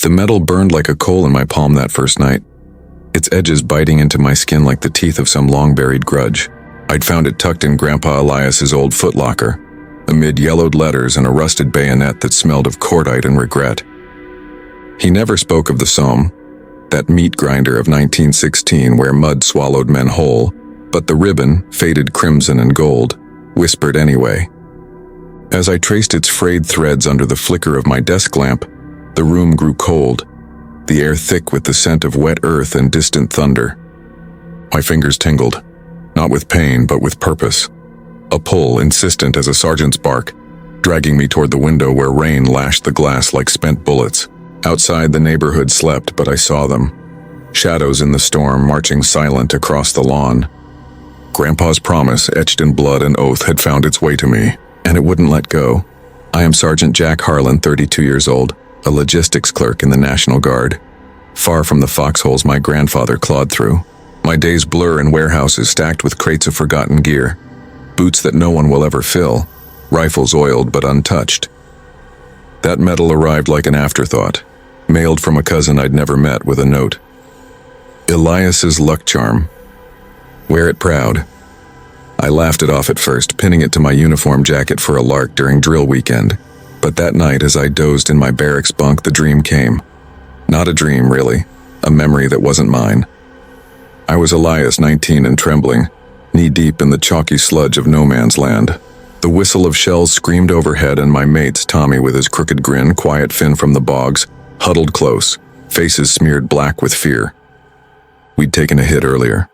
The metal burned like a coal in my palm that first night, its edges biting into my skin like the teeth of some long-buried grudge. I'd found it tucked in Grandpa Elias's old footlocker, amid yellowed letters and a rusted bayonet that smelled of cordite and regret. He never spoke of the Somme, that meat grinder of 1916 where mud swallowed men whole, but the ribbon, faded crimson and gold, whispered anyway. As I traced its frayed threads under the flicker of my desk lamp, the room grew cold, the air thick with the scent of wet earth and distant thunder. My fingers tingled, not with pain but with purpose. A pull insistent as a sergeant's bark, dragging me toward the window where rain lashed the glass like spent bullets. Outside the neighborhood slept, but I saw them. Shadows in the storm marching silent across the lawn. Grandpa's promise, etched in blood and oath, had found its way to me, and it wouldn't let go. I am Sergeant Jack Harlan, 32 years old, a logistics clerk in the National Guard. Far from the foxholes my grandfather clawed through. My days blur in warehouses stacked with crates of forgotten gear, boots that no one will ever fill, rifles oiled but untouched. That medal arrived like an afterthought, mailed from a cousin I'd never met with a note. Elias's luck charm. Wear it proud. I laughed it off at first, pinning it to my uniform jacket for a lark during drill weekend. But that night, as I dozed in my barracks bunk, the dream came. Not a dream, really. A memory that wasn't mine. I was Elias, 19 and trembling, knee-deep in the chalky sludge of no man's land. The whistle of shells screamed overhead, and my mates, Tommy with his crooked grin, Quiet Finn from the bogs, huddled close, faces smeared black with fear. We'd taken a hit earlier.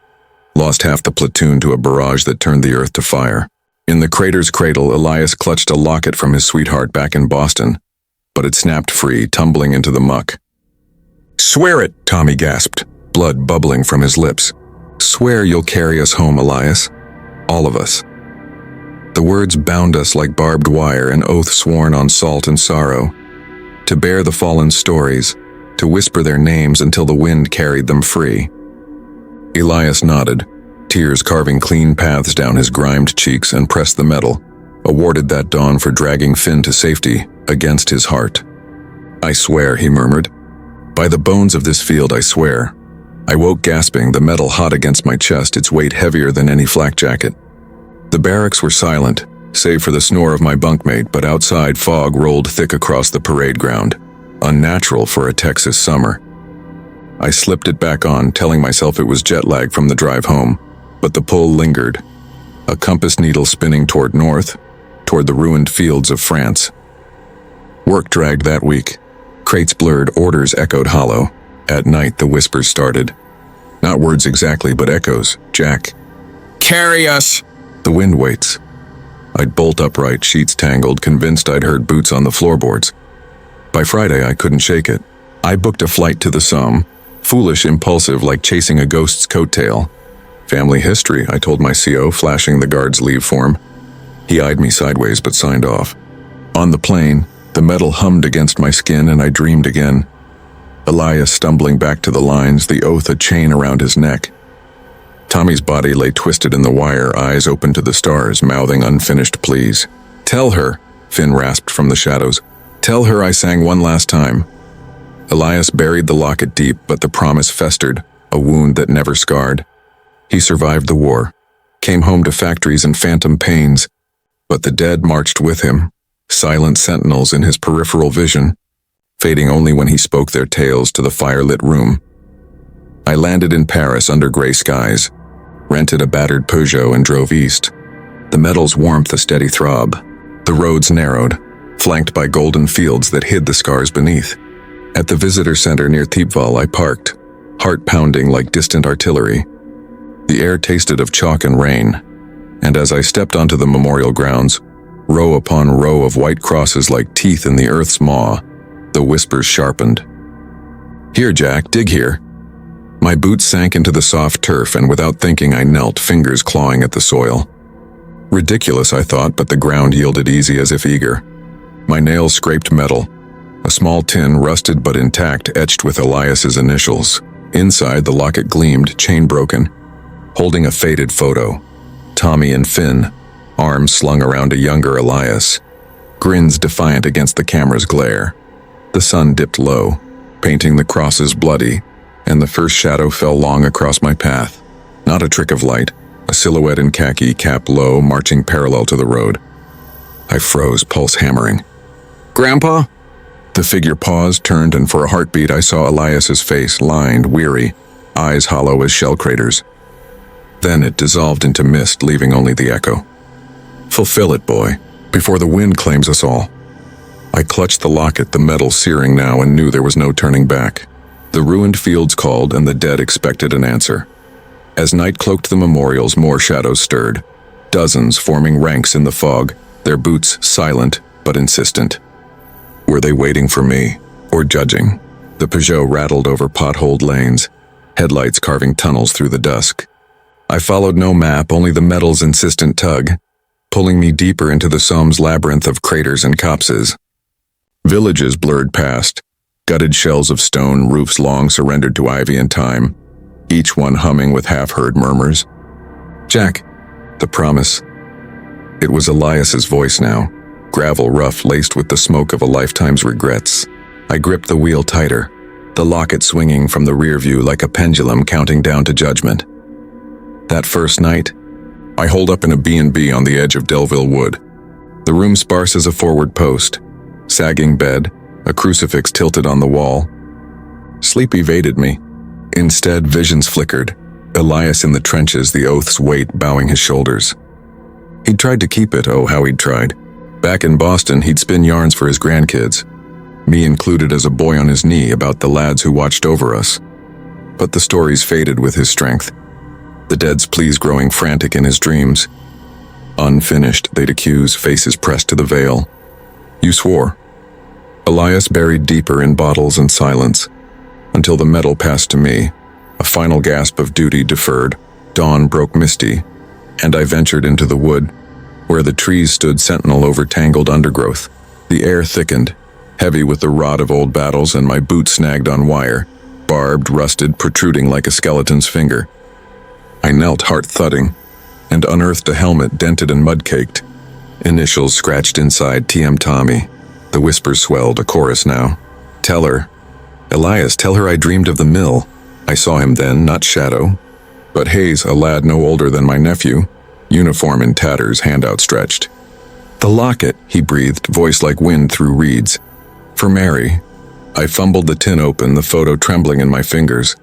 Lost half the platoon to a barrage that turned the earth to fire. In the crater's cradle, Elias clutched a locket from his sweetheart back in Boston, but it snapped free, tumbling into the muck. "Swear it," Tommy gasped, blood bubbling from his lips. "Swear you'll carry us home, Elias. All of us." The words bound us like barbed wire, an oath sworn on salt and sorrow. To bear the fallen stories, to whisper their names until the wind carried them free. Elias nodded, tears carving clean paths down his grimed cheeks, and pressed the medal, awarded that dawn for dragging Finn to safety, against his heart. "I swear," he murmured. "By the bones of this field, I swear." I woke gasping, the metal hot against my chest, its weight heavier than any flak jacket. The barracks were silent, save for the snore of my bunkmate, but outside fog rolled thick across the parade ground, unnatural for a Texas summer. I slipped it back on, telling myself it was jet lag from the drive home, but the pull lingered, a compass needle spinning toward north, toward the ruined fields of France. Work dragged that week. Crates blurred, orders echoed hollow. At night, the whispers started. Not words exactly, but echoes. "Jack, carry us!" The wind waits. I'd bolt upright, sheets tangled, convinced I'd heard boots on the floorboards. By Friday, I couldn't shake it. I booked a flight to the Somme, foolish, impulsive, like chasing a ghost's coattail. "Family history," I told my CO, flashing the guard's leave form. He eyed me sideways but signed off. On the plane, the metal hummed against my skin, and I dreamed again. Elias stumbling back to the lines, the oath a chain around his neck. Tommy's body lay twisted in the wire, eyes open to the stars, mouthing unfinished pleas. "Tell her," Finn rasped from the shadows. "Tell her I sang one last time." Elias buried the locket deep, but the promise festered, a wound that never scarred. He survived the war, came home to factories and phantom pains, but the dead marched with him, silent sentinels in his peripheral vision, fading only when he spoke their tales to the fire-lit room. I landed in Paris under gray skies, rented a battered Peugeot and drove east. The metal's warmth a steady throb. The roads narrowed, flanked by golden fields that hid the scars beneath. At the visitor center near Thiepval, I parked, heart pounding like distant artillery. The air tasted of chalk and rain, and as I stepped onto the memorial grounds, row upon row of white crosses like teeth in the earth's maw, the whispers sharpened. "Here, Jack, dig here." My boots sank into the soft turf, and without thinking I knelt, fingers clawing at the soil. Ridiculous, I thought, but the ground yielded easy as if eager. My nails scraped metal. A small tin, rusted but intact, etched with Elias's initials. Inside, the locket gleamed, chain broken, holding a faded photo. Tommy and Finn, arms slung around a younger Elias, grins defiant against the camera's glare. The sun dipped low. painting the crosses bloody, and the first shadow fell long across my path. Not a trick of light, a silhouette in khaki, cap low, marching parallel to the road. I froze, pulse hammering. "Grandpa?" The figure paused, turned, and for a heartbeat I saw Elias's face, lined, weary, eyes hollow as shell craters. Then it dissolved into mist, leaving only the echo. "Fulfill it, boy, before the wind claims us all." I clutched the locket, the metal searing now, and knew there was no turning back. The ruined fields called, and the dead expected an answer. As night cloaked the memorials, more shadows stirred. Dozens forming ranks in the fog, their boots silent but insistent. Were they waiting for me, or judging? The Peugeot rattled over potholed lanes, headlights carving tunnels through the dusk. I followed no map, only the metal's insistent tug, pulling me deeper into the Some's labyrinth of craters and copses. Villages blurred past, gutted shells of stone, roofs long surrendered to ivy and time, each one humming with half-heard murmurs. "Jack," the promise. It was Elias's voice now, gravel rough laced with the smoke of a lifetime's regrets. I gripped the wheel tighter, the locket swinging from the rear view like a pendulum counting down to judgment. That first night, I holed up in a B&B on the edge of Delville Wood. The room sparse as a forward post, sagging bed, a crucifix tilted on the wall. Sleep evaded me. Instead, visions flickered, Elias in the trenches, the oath's weight bowing his shoulders. He'd tried to keep it, oh how he'd tried. Back in Boston, he'd spin yarns for his grandkids, me included as a boy on his knee, about the lads who watched over us. But the stories faded with his strength, the dead's pleas growing frantic in his dreams. Unfinished, they'd accuse, faces pressed to the veil. "You swore." Elias buried deeper in bottles and silence, until the metal passed to me, a final gasp of duty deferred. Dawn broke misty, and I ventured into the wood, where the trees stood sentinel over tangled undergrowth. The air thickened, heavy with the rot of old battles, and my boot snagged on wire, barbed, rusted, protruding like a skeleton's finger. I knelt, heart thudding, and unearthed a helmet dented and mud-caked. Initials scratched inside, TM Tommy. The whispers swelled, a chorus now. "Tell her. Elias, tell her I dreamed of the mill." I saw him then, not shadow, but Hayes, a lad no older than my nephew, uniform in tatters, hand outstretched. "The locket," he breathed, voice like wind through reeds. "For Mary." I fumbled the tin open, the photo trembling in my fingers.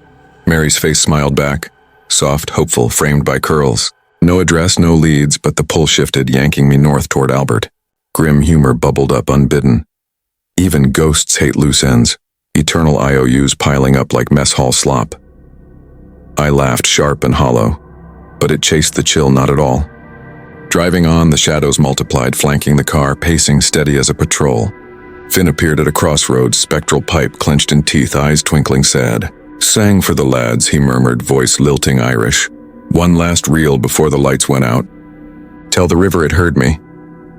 Mary's face smiled back, soft, hopeful, framed by curls. No address, no leads, but the pull shifted, yanking me north toward Albert. Grim humor bubbled up unbidden. Even ghosts hate loose ends, eternal IOUs piling up like mess hall slop. I laughed, sharp and hollow, but it chased the chill not at all. Driving on, the shadows multiplied, flanking the car, pacing steady as a patrol. Finn appeared at a crossroads, spectral pipe clenched in teeth, eyes twinkling sad. "Sang for the lads," he murmured, voice lilting Irish. "One last reel before the lights went out. Tell the river it heard me."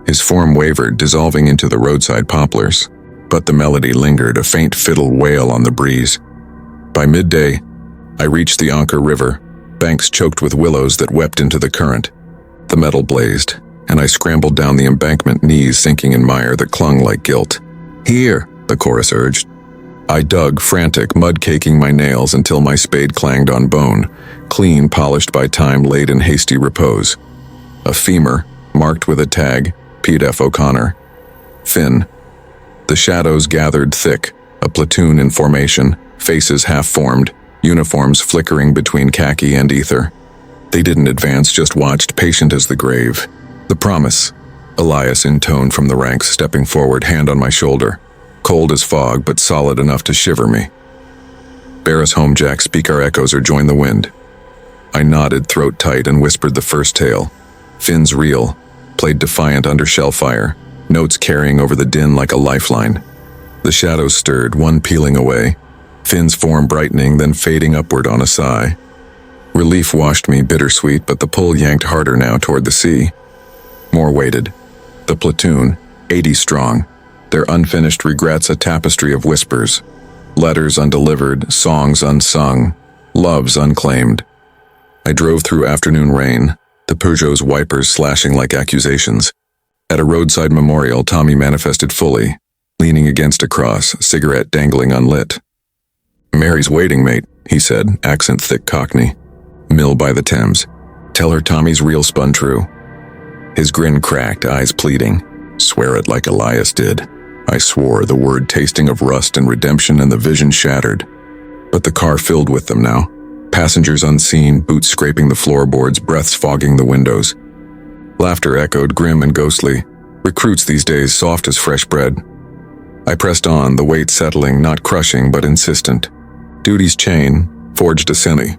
His form wavered, dissolving into the roadside poplars, but the melody lingered, a faint fiddle wail on the breeze. By midday, I reached the Anchor River, banks choked with willows that wept into the current. The metal blazed, and I scrambled down the embankment, knees sinking in mire that clung like guilt. "Here," the chorus urged. I dug, frantic, mud-caking my nails until my spade clanged on bone, clean, polished by time laid in hasty repose. A femur, marked with a tag, Pete F. O'Connor. Finn. The shadows gathered thick, a platoon in formation, faces half-formed, uniforms flickering between khaki and ether. They didn't advance, just watched, patient as the grave. "The promise," Elias intoned from the ranks, stepping forward, hand on my shoulder. Cold as fog, but solid enough to shiver me. "Bear us home, Jack, speak our echoes or join the wind." I nodded, throat tight, and whispered the first tale. Finn's reel, played defiant under shell fire, notes carrying over the din like a lifeline. The shadows stirred, one peeling away, Finn's form brightening, then fading upward on a sigh. Relief washed me, bittersweet, but the pull yanked harder now toward the sea. More waited. The platoon, 80 strong, their unfinished regrets a tapestry of whispers, letters undelivered, songs unsung, loves unclaimed. I drove through afternoon rain, the Peugeot's wipers slashing like accusations. At a roadside memorial, Tommy manifested fully, leaning against a cross, cigarette dangling unlit. "Mary's waiting, mate," he said, accent thick Cockney. "Mill by the Thames. Tell her Tommy's reel spun true." His grin cracked, eyes pleading. "Swear it like Elias did." I swore, the word tasting of rust and redemption, and the vision shattered. But the car filled with them now. Passengers unseen, boots scraping the floorboards, breaths fogging the windows. Laughter echoed, grim and ghostly. Recruits these days, soft as fresh bread. I pressed on, the weight settling, not crushing but insistent. Duty's chain, forged a semi.